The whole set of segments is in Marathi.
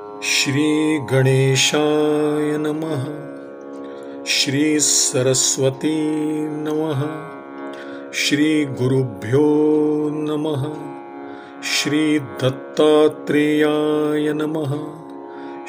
श्री गणेशाय नमः। श्री सरस्वती नमः। श्री गुरुभ्यो नमः। श्री दत्तात्रेयाय नमः।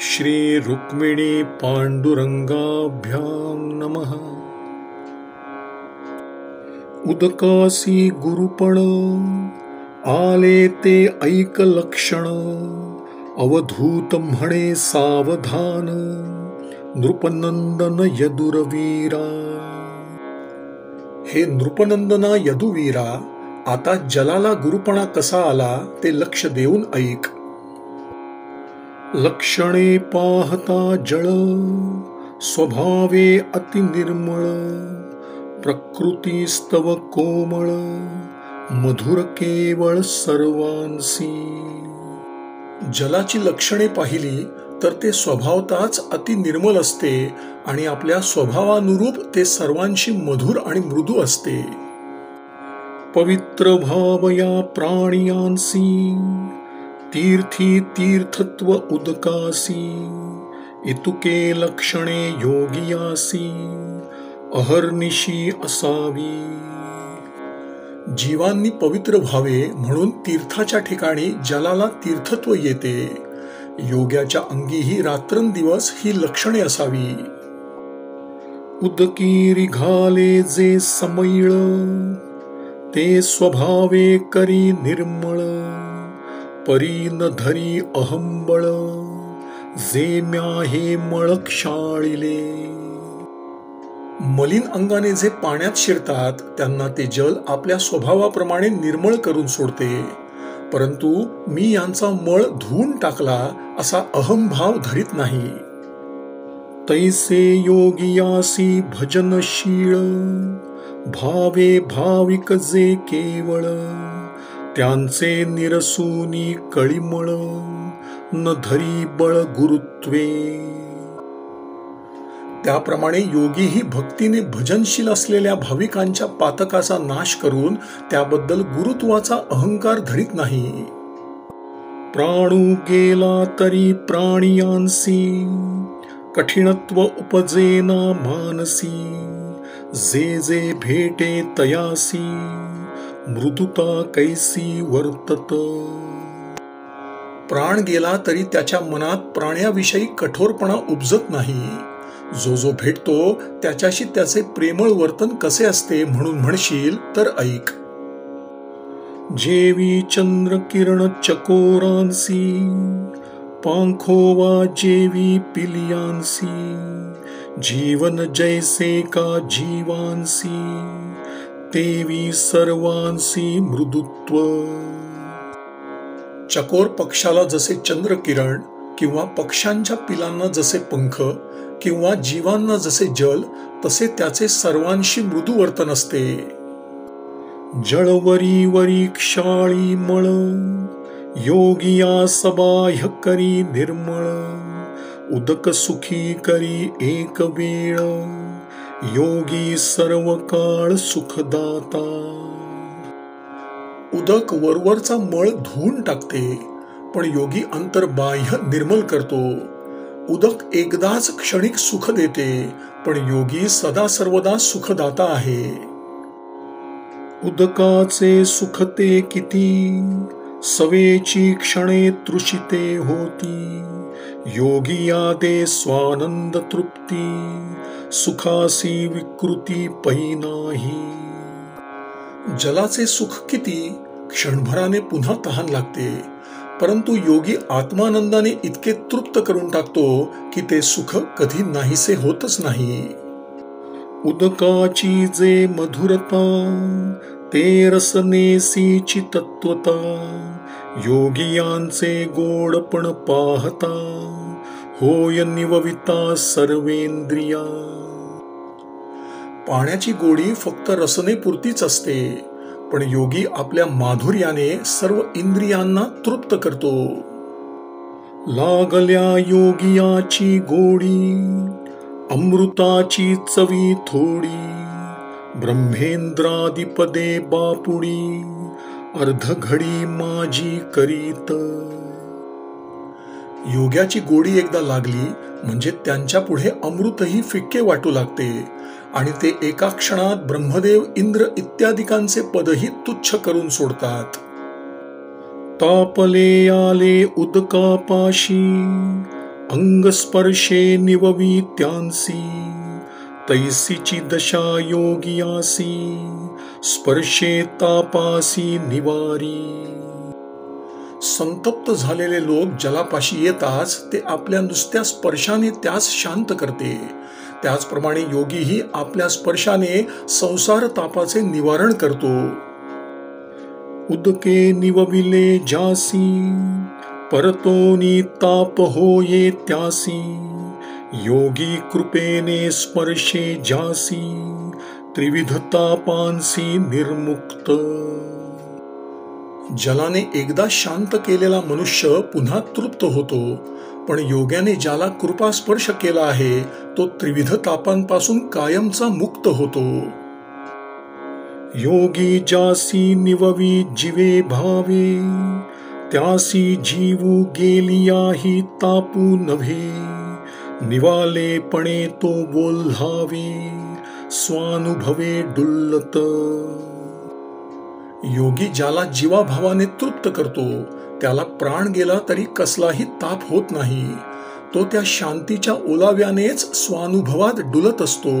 श्री रुक्मिणी पांडुरंगाभ्यां नमः। उदकासी गुरुपण आले ते ऐक लक्षण, अवधूत म्हणे सावधान, नृपनंदन यदुरवीरा। हे नृपनंदना यदुवीरा, आता जलाला गुरुपणा कसा आला ते लक्ष देऊन ऐक. लक्षणे पाहता जळ, स्वभावे अति निर्मळ, प्रकृतीस्तव कोमळ, मधुर केवळ सर्वांसी. जलाची लक्षणे पाहिली तर ते स्वभावताच अति निर्मल असते आणि आपल्या स्वभावानुरूप ते सर्वांशी मधुर आणि मृदू असते. पवित्र भाव या प्राणियांसी, तीर्थी तीर्थत्व उदकासी, इतुके लक्षणे योगियासी, अहर्निशी असावी. जीवांनी पवित्र व्हावे म्हणून तीर्थाच्या ठिकाणी जलाला तीर्थत्व येते. योग्याच्या अंगीही रात्रंदिवस ही लक्षणे असावी. उदकी रिघाले जे समैळ, ते स्वभावे करी निर्मळ, परी न धरी अहंबळ, जे म्याहे मळ क्षाळिले. मलिन अंगाने जे पाण्यात शिरतात त्यांना ते जल आपल्या स्वभावाप्रमाणे निर्मळ करून सोडते, परंतु मी यांचा मळ धुवून टाकला असा अहंभाव धरीत नाही. तैसे योगियासी भजनशीळ, भावे भाविक जे केवळ, त्यांचे निरसूनी कळिमळ, न धरी बळ गुरुत्वे. त्याप्रमाणे योगीही भक्तीने भजनशील असलेल्या भाविकांच्या पातकाचा नाश करून त्याबद्दल गुरुत्वाचा अहंकार धरीत नाही. प्राणू गेला तरी प्राणियांसी, कठीणत्व उपजेना मानसी, जे जे भेटे तयासी, मृदुता कैसी वर्तत. प्राण गेला तरी त्याच्या मनात प्राण्याविषयी कठोरपणा उपजत नाही. जो जो भेटतो त्याच्याशी त्याचे प्रेमळ वर्तन कसे असते म्हणून म्हणशील तर ऐक. जेवी चंद्र किरण चकोरांसी, पांखोवा जेवी पिलियांसी, जीवन जैसे का जीवांसी, तेवी सर्वांसी मृदुत्व. चकोर पक्षाला जसे चंद्र किरण किंवा पक्ष्यांच्या पिलांना जसे पंख किंवा जीवांना जसे जल, तसे त्याचे सर्वांशी मृदू वर्तन असते. जळवरी वरी क्षाळी मळ, योगिया सबाह्य करी निर्मळ, उदक सुखी करी एक वेळ, योगी सर्व काळ सुखदाता. उदक वरवरचा मळ धुवून टाकते, पण योगी अंतर्बाह्य निर्मल करतो. उदक एकदाच क्षणिक सुख देते, पण योगी सदा सर्वदा सुखदाता आहे. उदकाचे सुख ते किती, सवेची क्षणे तृषिते होती, योगी यादे स्वानंद तृप्ती, सुखासी विकृती पै नाही. जलाचे सुख किती, क्षणभराने पुन्हा तहान लागते, परंतु योगी आत्मानंदाने इतके तृप्त करून टाकतो की ते सुख कधी नाहीसे होतच नाही. उदकाची जे मधुरता, ते रसनेसीची तत्वता, योगियांचे गोडपण पाहता, होय निवविता सर्वेंद्रिया. पाण्याची गोडी फक्त रसनेपुरतीच असते, पण योगी आपल्या माधुर्याने सर्व इंद्रियांना तृप्त करतो. लागल्या योगियाची गोडी, अमृताची चवी थोडी, ब्रह्मेंद्रादिपदे बापुडी, अर्धघडी माझी करीत. योग्याची गोडी एकदा लागली म्हणजे त्यांच्या पुढे अमृतही फिक्के वाटू लागते आणि ते एका क्षणात ब्रह्मदेव, इंद्र इत्यादिकांचे पदही तुच्छ करून सोडतात. तापले आले उदकापाशी, अंगस्पर्शे निववी त्यांसी, तैसीची दशा योगियासी, स्पर्शे तापासी निवारी. संतप्त झालेले लोक जलापाशी येताच ते आपल्या नुसत्या स्पर्शाने त्यास शांत करते. त्याचप्रमाणे योगीही आपल्या स्पर्शाने संसार तापाचे निवारण करतो. उदके निवविले जासी, परतोनी ताप होये त्यासी, योगी कृपेने स्पर्शे जासी, त्रिविध तापांसी निर्मुक्त. जलाने एकदा शांत केलेला मनुष्य पुन्हा तृप्त होतो, पण योग्याने ज्याला कृपा स्पर्श केला आहे तो त्रिविध तापांपासून कायमचा मुक्त होतो. योगी जासी निववी जीवे भावे, त्यासी जीवू गेलियाही तापू नव्हे, निवालेपणे तो बोल्हावे, स्वानुभवे डुल्लत. योगी ज्याला जीवाभावाने तृप्त करतो त्याला प्राण गेला तरी कसलाही ताप होत नाही. तो त्या शांतीच्या ओलाव्यानेच स्वानुभवात डुलत असतो.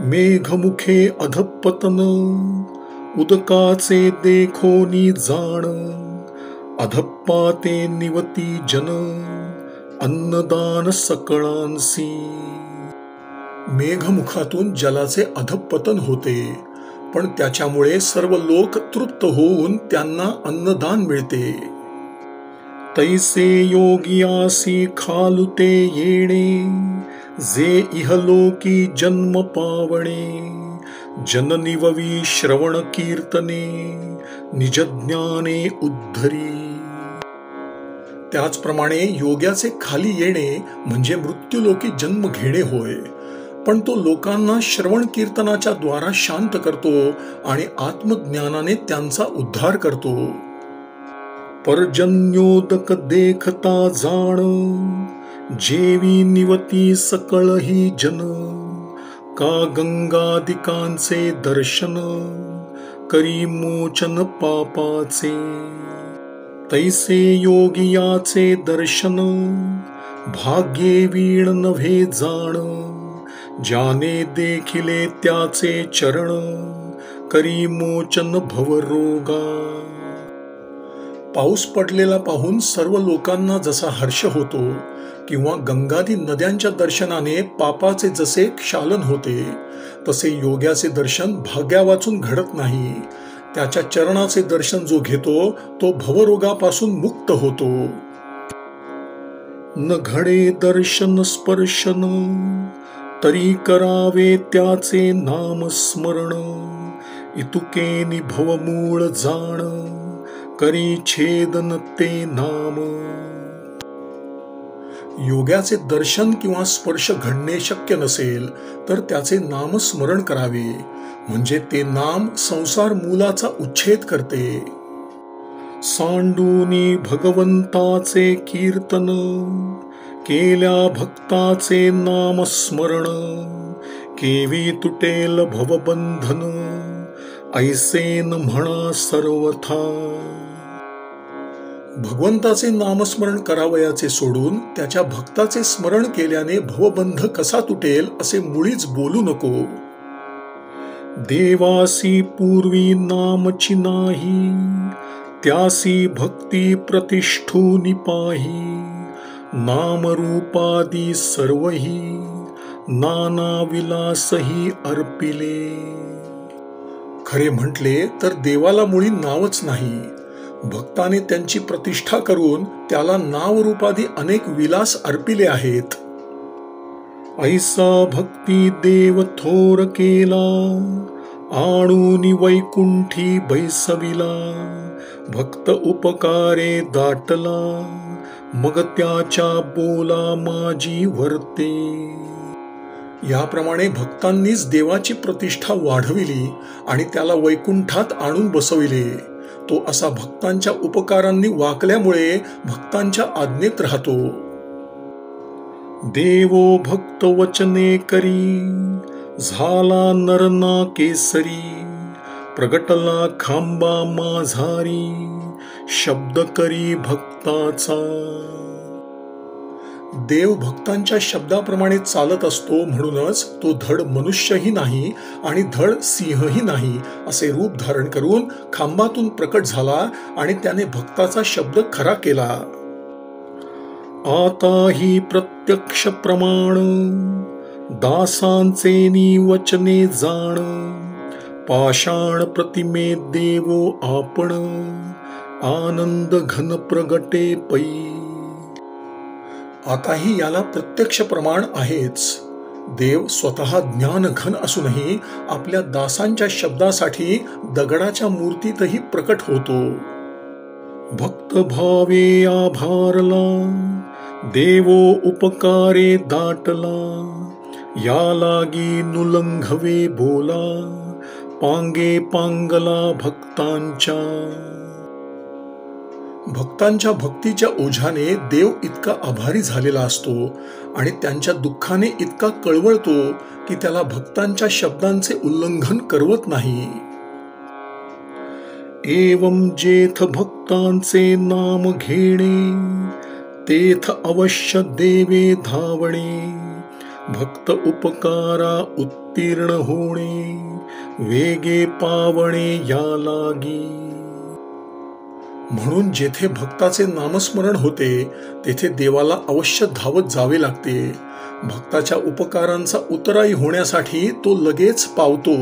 मेघमुखे अधपतन, उदकाचे देखोनी जाण, अधप्पाते निवती जन, अन्नदान सकळांसी. मेघमुखातून जलाचे अधपतन होते, पण त्याच्यामुळे सर्व लोक तृप्त होऊन त्यांना अन्नदान मिळते. तैसे योगियासी खालुते येणे, जे इहलोकी जन्म पावणे, जननिववी श्रवण कीर्तने, निजज्ञाने उद्धरी. त्याचप्रमाणे योग्याचे खाली येणे म्हणजे मृत्यूलोकी जन्म घेणे होय, पण तो लोकांना श्रवण कीर्तनाच्या द्वारा शांत करतो आणि आत्मज्ञानाने त्यांचा उद्धार करतो. पर्जन्योदक देखता जाण, जेवी निवती सकळही जन, का गंगादिकांचे दर्शन, करी मोचन पापाचे. तैसे योगियाचे दर्शन, भाग्ये वीण नव्हे जाण, ज्याने देखिले त्याचे चरण, करी मोचन भवरोगा. पाऊस पडलेला पाहून सर्व लोकांना जसा हर्ष होतो किंवा गंगादी नद्यांच्या दर्शनाने पापाचे जसे क्षालन होते, तसे योग्याचे दर्शन भाग्या वाचून घडत नाही. त्याच्या चरणाचे दर्शन जो घेतो तो भवरोगापासून मुक्त होतो. न घडे दर्शन स्पर्शन, तरी करावे त्याचे नामस्मरण, इतुकेनी भवमूळ जाण, करी छेदन ते नाम. योग्याचे दर्शन किंवा स्पर्श घडणे शक्य नसेल तर त्याचे नामस्मरण करावे, म्हणजे ते नाम संसार मूलाचा उच्छेद करते. सांडूनी भगवंताचे कीर्तन, केल्या भक्ताचे नामस्मरण, केवी तुटेल भवबंधन, ऐसेन म्हणा सर्वथा. भगवंताचे नामस्मरण करावयाचे सोडून त्याच्या भक्ताचे स्मरण केल्याने भवबंध कसा तुटेल असे मुळीच बोलू नको. देवासी पूर्वी नामची नाही, त्यासी भक्ती प्रतिष्ठूनि पाही, नामरूपादी सर्वही, नाना विलासही अर्पिले. खरे म्हटले तर देवाला मुळी नावच नाही. भक्ताने त्यांची प्रतिष्ठा करून त्याला नावरूपादी अनेक विलास अर्पिले आहेत. ऐसा भक्ती देव थोर केला, आणूनी वैकुंठी बैसविला, भक्त उपकारे दाटला, मग त्याच्या बोला माझी वर्ते. याप्रमाणे भक्तांनीच देवाची प्रतिष्ठा वाढविली आणि त्याला वैकुंठात आणून बसविले. तो असा भक्तांच्या उपकारांनी वाकल्यामुळे भक्तांच्या आज्ञेत राहतो. देवो भक्त वचने करी, झाला नरना केसरी, प्रगटला खांबा माझारी, शब्द करी भक्ताचा. देव भक्तांच्या शब्दाप्रमाणे चालत असतो, म्हणूनच तो धड मनुष्यही नाही आणि धड सिंहही नाही असे रूप धारण करून खांबातून प्रकट झाला आणि त्याने भक्ताचा शब्द खरा केला. आता ही प्रत्यक्ष प्रमाण, दासांचे वचने जाण, पाषाण प्रतिमे देवो आपण, आनंद घन प्रगटे पै. आताही याला प्रत्यक्ष प्रमाण आहेच. देव स्वतः ज्ञानघन असूनही आपल्या दासांच्या शब्दासाठी दगडाच्या मूर्तीतही प्रकट होतो. भक्त भावे आभारला, देवो उपकारे दाटला, या लागी नुलंघवे बोला, पांगे पांगला भक्तांच्या. भक्तांच्या भक्तीच्या ओझ्याने देव इतका आभारी झालेला असतो आणि त्यांच्या दुःखाने इतका कळवळतो की त्याला भक्तांच्या शब्दांचे उल्लंघन करवत नाही. एवं जेथ भक्तांचे नाम घेणे, तेथ अवश्य देवे धावणे, भक्त उपकारा उत्तीर्ण होणे, वेगे पावणे या लागी. म्हणून जेथे भक्ताचे नामस्मरण होते तेथे देवाला अवश्य धावत जावे लागते. भक्ताच्या उपकारांचा उतराई होण्यासाठी तो लगेच पावतो.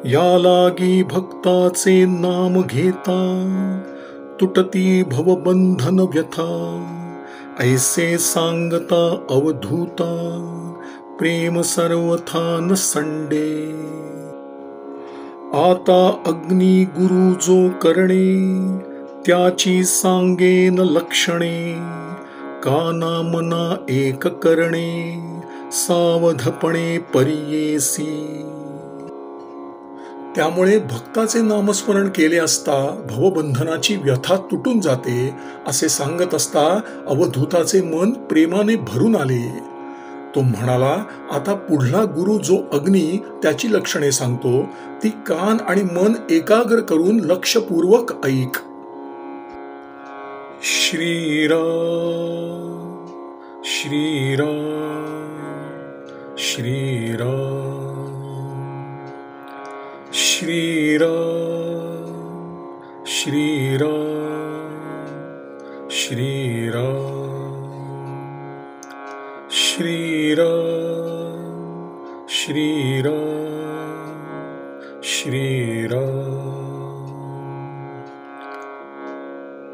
या लागी भक्ताचे नाम घेता, तुटती भवबंधन व्यथा, ऐसे सांगता अवधूता, प्रेम सर्वथा न संडे. आता अग्नी गुरु जो करणे, त्याची सांगेन लक्षणे, काना मना एक करणे, सावधपणे परियेसी. त्यामुळे भक्ताचे नामस्मरण केले असता भवबंधनाची व्यथा तुटून जाते असे सांगत असता अवधूताचे मन प्रेमाने भरून आले. तो म्हणाला, आता पुढला गुरु जो अग्नी त्याची लक्षणे सांगतो ती कान आणि मन एकाग्र करून लक्षपूर्वक ऐक. श्रीराम श्रीराम श्रीराम श्रीराम श्रीराम श्रीराम श्रीराम श्रीराम श्रीराम.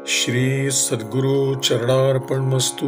श्री सद्गुरु चरणार्पणमस्तु.